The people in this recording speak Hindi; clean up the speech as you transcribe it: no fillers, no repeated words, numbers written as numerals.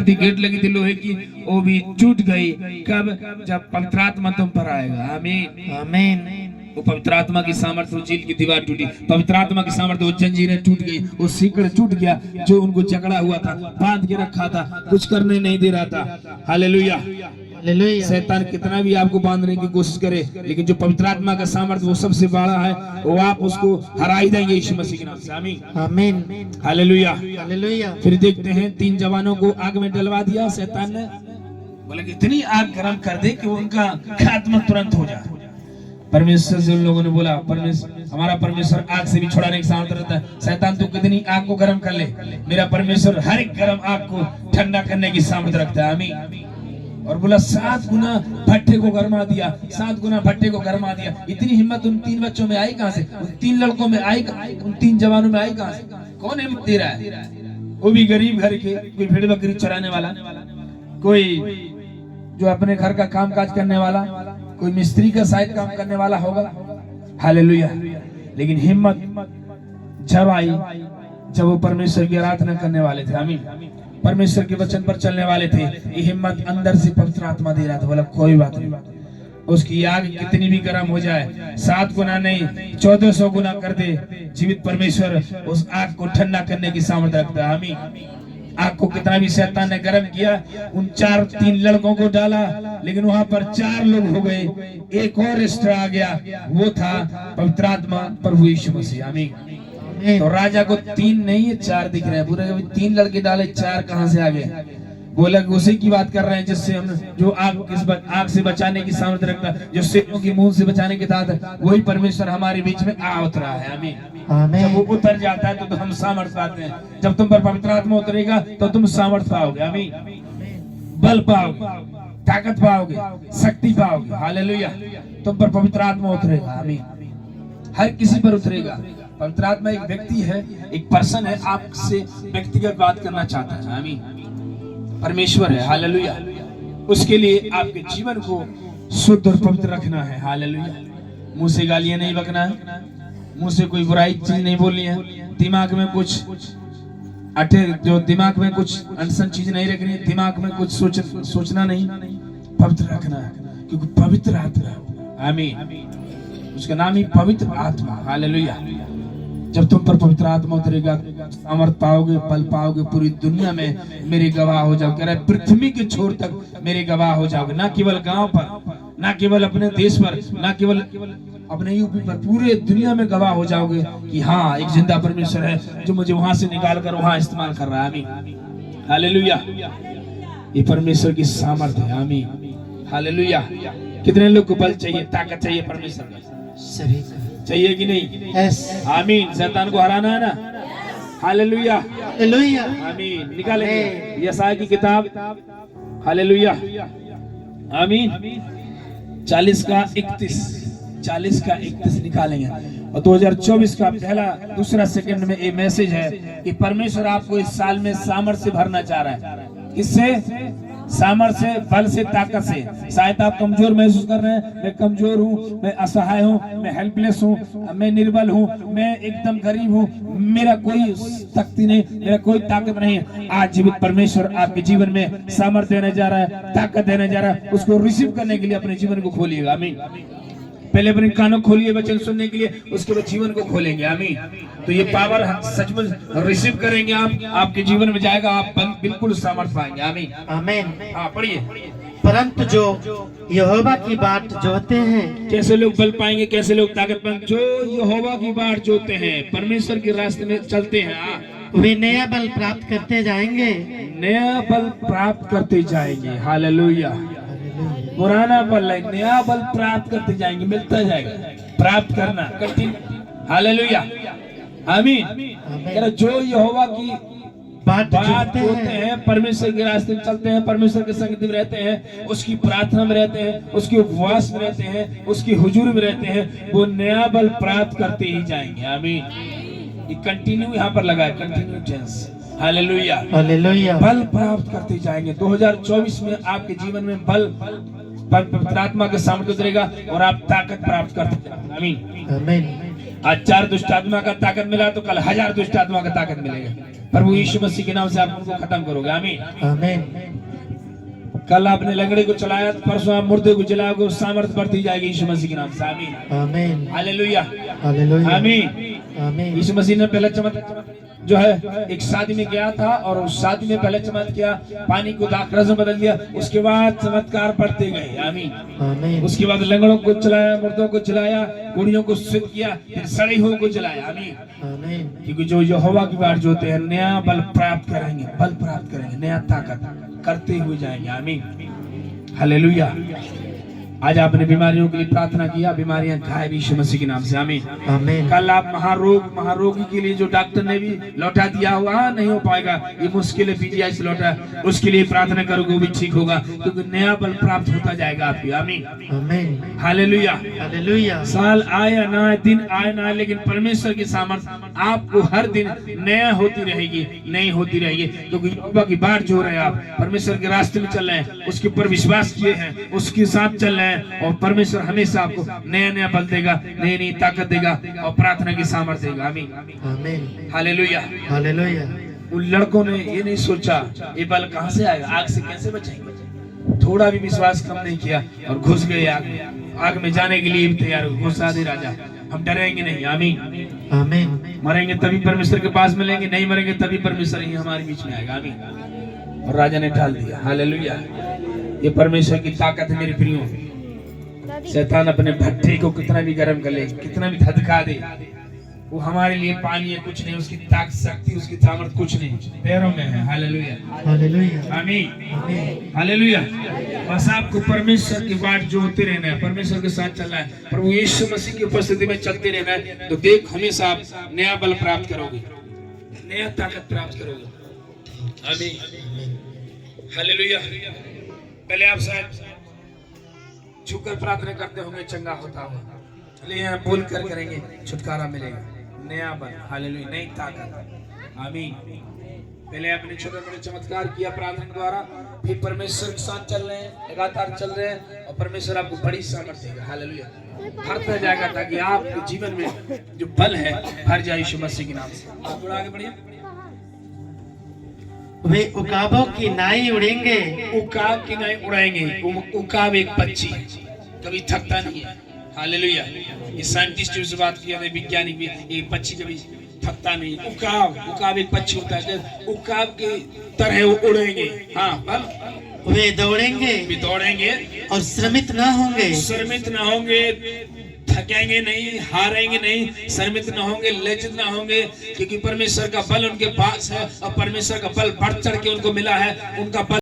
थी, गेट लगी थी लोहे की, वो भी टूट गई। कब? जब पवित्र आत्मा तुम पर आएगा। आमीन आमीन। वो पवित्र आत्मा की सामर्थ्य, वो जेल की दीवार टूटी, पवित्र आत्मा की सामर्थ्य, वो जंजीरें टूट गई, वो सीकड़ टूट गया जो उनको जकड़ा हुआ था, बांध के रखा था, कुछ करने नहीं दे रहा था। हालेलुया। हालेलुया। शैतान कितना भी आपको बांधने की कोशिश करे, लेकिन जो पवित्र आत्मा का सामर्थ्य वो सबसे बड़ा है, वो आप उसको हरा ही देंगे यीशु मसीह के नाम से। आमीन आमीन। हालेलुया। हालेलुया। फिर देखते हैं 3 जवानों को आग में डलवा दिया शैतान ने, बोले कि इतनी आग गर्म कर दे कि उनका खात्मा तुरंत हो जाए। परमेश्वर से उन लोगों ने बोला, परमेश्वर, हमारा परमेश्वर आग से भी छुड़ाने की सामर्थ्य रखता है। शैतान तो कितनी आग को गर्म कर ले, मेरा परमेश्वर हर एक गर्म आग को ठंडा करने की सामर्थ्य रखता है। आमीन। और बोला 7 गुना भट्टे को गरमा दिया, 7 गुना भट्टे को गरमा दिया। इतनी हिम्मत उन 3 बच्चों में आई कहां से? उन 3 लड़कों में आई, उन 3 जवानों में आई कहां से? कौन हिम्मत दे रहा है? वो भी गरीब घर के, कोई भेड़ बकरी चराने वाला, कोई जो अपने घर का काम काज करने वाला, कोई मिस्त्री का शायद काम करने वाला होगा। हालेलुया। लेकिन हिम्मत जब आई जब वो परमेश्वर की आराधना करने वाले थे। आमीन। परमेश्वर के वचन पर चलने वाले थे। ये हिम्मत अंदर से पवित्र आत्मा दे रहा था। बोला कोई बात नहीं, उसकी आग कितनी भी गर्म हो जाए, 7 गुना नहीं 1400 गुना कर दे, जीवित परमेश्वर उस आग को ठंडा करने की सामर्थ्य रखता है। आमीन। आग को कितना भी शैतान ने गर्म किया, उन 3 लड़कों को डाला, लेकिन वहां पर 4 लोग हो गए, एक और एक्स्ट्रा आ गया, वो था पवित्र आत्मा प्रभु यीशु मसीह। आमीन। तो राजा को 3 नहीं 4 दिख रहे हैं, पूरे 3 लड़के डाले, 4 कहां से आ गए? बोला उसी की बात कर रहे हैं जिससे हम, जो आग से बचाने की सामर्थ्य रखता है, जो शेरों की मुंह से बचाने के साथ, वही परमेश्वर हमारे बीच में आ उतरा है। आमीन। जब वो उतर जाता है तो हम सामर्थ पाते हैं। जब तुम पर पवित्र आत्मा उतरेगा तो तुम सामर्थ पाओगे। आमीन। बल पाओगे, ताकत पाओगे, शक्ति पाओगे। हालेलुया। तुम पर पवित्र आत्मा उतरेगा। आमीन। हर किसी पर उतरेगा। पवित्र आत्मा एक व्यक्ति है, एक पर्सन है, आपसे व्यक्तिगत बात करना चाहता है। आमीन। परमेश्वर है। हालेलुया। उसके लिए आपके जीवन को शुद्ध और पवित्र रखना है। हालेलुया। मुंह से गालियां नहीं बकना है, मुंह से कोई बुराई चीज नहीं बोलनी है, दिमाग में कुछ दिमाग में कुछ अनसन चीज नहीं रखनी है, दिमाग में कुछ सोचना नहीं, पवित्र रखना है, क्योंकि पवित्र आत्मा। आमीन। उसका नाम ही पवित्र आत्मा। हालेलुया। जब तुम पर पवित्र आत्मा उतरेगा, सामर्थ पाओगे, बल पाओगे, पूरी दुनिया में मेरे गवाह हो जाओगे। कह रहा है पृथ्वी के छोर तक मेरे गवाह हो जाओगे। ना केवल गांव पर, ना केवल अपने देश पर, ना केवल अपने यूपी पर, पूरे दुनिया में गवाह हो जाओगे कि हाँ, एक जिंदा परमेश्वर है जो मुझे वहां से निकाल कर वहां इस्तेमाल कर रहा है। आमीन। हालेलुया। ये परमेश्वर की सामर्थ्य है। आमीन। हालेलुया। कितने लोग को बल चाहिए, ताकत चाहिए परमेश्वर का? सभी चाहिए कि नहीं? आमीन। शैतान को हराना है ना? हालेलुया। हालेलुया। आमीन। निकालेंगे यशायाह की किताब। हालेलुया। आमीन। 40 का 31 निकालेंगे। और 2024 का पहला दूसरा सेकंड में ये मैसेज है कि परमेश्वर आपको इस साल में सामर्थ्य से भरना चाह रहा है। किससे? सामर्थ्य से, बल से, ताकत से। शायद आप कमजोर महसूस कर रहे हैं, मैं कमजोर हूँ, मैं असहाय हूँ, मैं हेल्पलेस हूँ, मैं निर्बल हूँ, मैं एकदम गरीब हूँ, मेरा कोई शक्ति नहीं, मेरा कोई ताकत नहीं है। आज जीवित परमेश्वर आपके जीवन में सामर्थ्य देने जा रहा है, ताकत देने जा रहा है। उसको रिसीव करने के लिए अपने जीवन को खोलिएगा। आमीन। पहले अपने कानों खोलिए वचन सुनने के लिए, उसके बाद जीवन को खोलेंगे। आमीन। तो ये पावर सचमुच रिसीव करेंगे आप, आपके जीवन में जाएगा, आप बिल्कुल सामर्थ पाएंगे। आमीन। आमीन। हाँ, पढ़िए। परंतु जो यहोवा की बाट जोते हैं, कैसे लोग बल पाएंगे, कैसे लोग ताकत पाएंगे? जो यहोवा की बाट जोते हैं, परमेश्वर के रास्ते में चलते हैं, वे नया बल प्राप्त करते जाएंगे। नया बल प्राप्त करते जाएंगे। हालेलुया। पुराना बल है, नया बल प्राप्त करते जाएंगे, मिलता जाएगा। प्राप्त करना कंटिन्यू। हालेलुया। आमीन। जो यहोवा की बात जोते हैं, परमेश्वर के रास्ते में चलते हैं, परमेश्वर के संगति में रहते हैं, उसकी प्रार्थना में रहते हैं, उसके उपवास में रहते हैं, उसकी हुजूर में रहते हैं, वो नया बल प्राप्त करते ही जाएंगे। आमीन। ये कंटिन्यू यहाँ पर लगा है, कंटिन्यू टेंस। हालेलुया। हालेलुया। बल प्राप्त करते जाएंगे। 2024 में आपके जीवन में बल, पवित्र आत्मा के सामर्थ्य उतरेगा और आप ताकत प्राप्त करते जाएंगे। आमीन। आमीन। आज 4 दुष्ट आत्मा का ताकत मिला तो कल 1000 दुष्ट आत्मा का ताकत मिलेगा। प्रभु यीशु मसीह के नाम से आप उनको खत्म करोगे। आमीन। आमीन। कल आपने लंगड़े को चलाया, परसों आप मुर्दे को जलाओगे, सामर्थ बढ़ती जाएगी यीशु मसीह के नाम से। आमीन। आमीन। हालेलुया। हालेलुया। आमीन। आमीन। यीशु मसीह ने पहला चमत्कार जो है, एक शादी में गया था और उस शादी में पहले चमत्कार किया, पानी को दाखरस में बदल दिया, उसके बाद चमत्कार बढ़ते गए। आमीन। आमीन। उसके बाद लंगड़ों को चलाया, मुर्दों को चलाया, कुड़ियों को शुद्ध किया, फिर सड़ी हुओं को चलाया। आमीन। आमीन। क्योंकि जो यहोवा की बाट जोते हैं नया बल प्राप्त करेंगे, बल प्राप्त करेंगे, नया ताकत करते हुए जाएंगे। आमीन। हालेलुया। आज आपने बीमारियों के लिए प्रार्थना किया, बीमारियां गायब यीशु मसीह के नाम से। आमीन। आमीन। कल आप महारोगी के लिए जो डॉक्टर ने भी लौटा दिया हुआ, नहीं हो पाएगा, ये मुश्किल है, पीजीआई से लौटा, उसके लिए प्रार्थना करोगे वो भी ठीक होगा, क्योंकि नया बल प्राप्त होता जाएगा आपको। आमीन। आमीन। हालेलुया। हालेलुया। साल आए या ना आए, दिन आए ना आए, लेकिन परमेश्वर की सामर्थ आपको हर दिन नया होती रहेगी, नई होती रहेगी, क्योंकि यहोवा की बाट जो रहे, आप परमेश्वर के रास्ते में चल रहे हैं, उसके ऊपर विश्वास किए हैं, उसके साथ चल रहे हैं, और परमेश्वर हमेशा आपको नया नया बल देगा, नई नई ताकत देगा, और प्रार्थना की सामर्थ्य देगा। आमीन। आमीन। हालेलुया। हालेलुया। उन लड़कों ने ये नहीं सोचा ये बल कहां से आएगा, आग से कैसे बचेंगे, थोड़ा भी विश्वास कम नहीं किया और घुस गए आग में। आग में जाने के लिए भी तैयार हो, घुसा दे राजा, हम डरेंगे नहीं। आमीन। आमीन। मरेंगे तभी परमेश्वर के पास मिलेंगे, नहीं मरेंगे तभी परमेश्वर ही हमारे बीच में आएगा। आमीन। और राजा ने ढाल दिया। हालेलुया। ये परमेश्वर की ताकत है मेरे प्रियो। शैतान अपने भट्ठे को कितना भी गर्म कर ले, कितना भी धधका दे, वो हमारे लिए पानी है कुछ नहीं, उसकी ताकत शक्ति, उसकी सामर्थ कुछ नहीं, पैरों में है। हालेलुया। हालेलुया। आमीन। हालेलुया। बस आपको परमेश्वर की बाट जो होते रहना है, परमेश्वर के साथ चलना है, प्रभु यीशु मसीह की उपस्थिति में चलते रहना है, तो देख हमेशा आप नया बल प्राप्त करोगे, नया ताकत प्राप्त करोगे। आमीन। हालेलुया। पहले आप शायद झुककर प्रार्थना करते होंगे, चंगा होता होगा, चलिए यहाँ बोल कर करेंगे, छुटकारा मिलेगा, नया बल। हालेलुया। नई ताकत। आमीन। पहले आपने छोटे बड़े चमत्कार किया प्रार्थना द्वारा, फिर परमेश्वर के साथ चल रहे हैं, लगातार चल रहे हैं, और परमेश्वर आपको बड़ी सामर्थ्य देगा। हालेलुया। भरता जाएगा, ताकि आपके जीवन में जो बल है भर जाए यीशु मसीह के नाम से। आप थोड़ा आगे बढ़िए। वे उकाबों की नाई उड़ेंगे, उकाब की नाई उड़ाएंगे। उकाब एक पक्षी कभी थकता नहीं है। हालेलुया। ये साइंटिस्ट जो बात किया, वैज्ञानिक भी, ये पक्षी कभी थकता नहीं। उकाब एक पक्षी होता है, उकाब की तरह वो उड़ेंगे। हाँ, बल वे दौड़ेंगे, और श्रमित ना होंगे, थकेंगे नहीं, हारेंगे नहीं, शर्मित न होंगे, लज्जित न होंगे, क्योंकि परमेश्वर का बल उनके पास है, और परमेश्वर का बल बढ़ चढ़ के उनको मिला है। उनका बल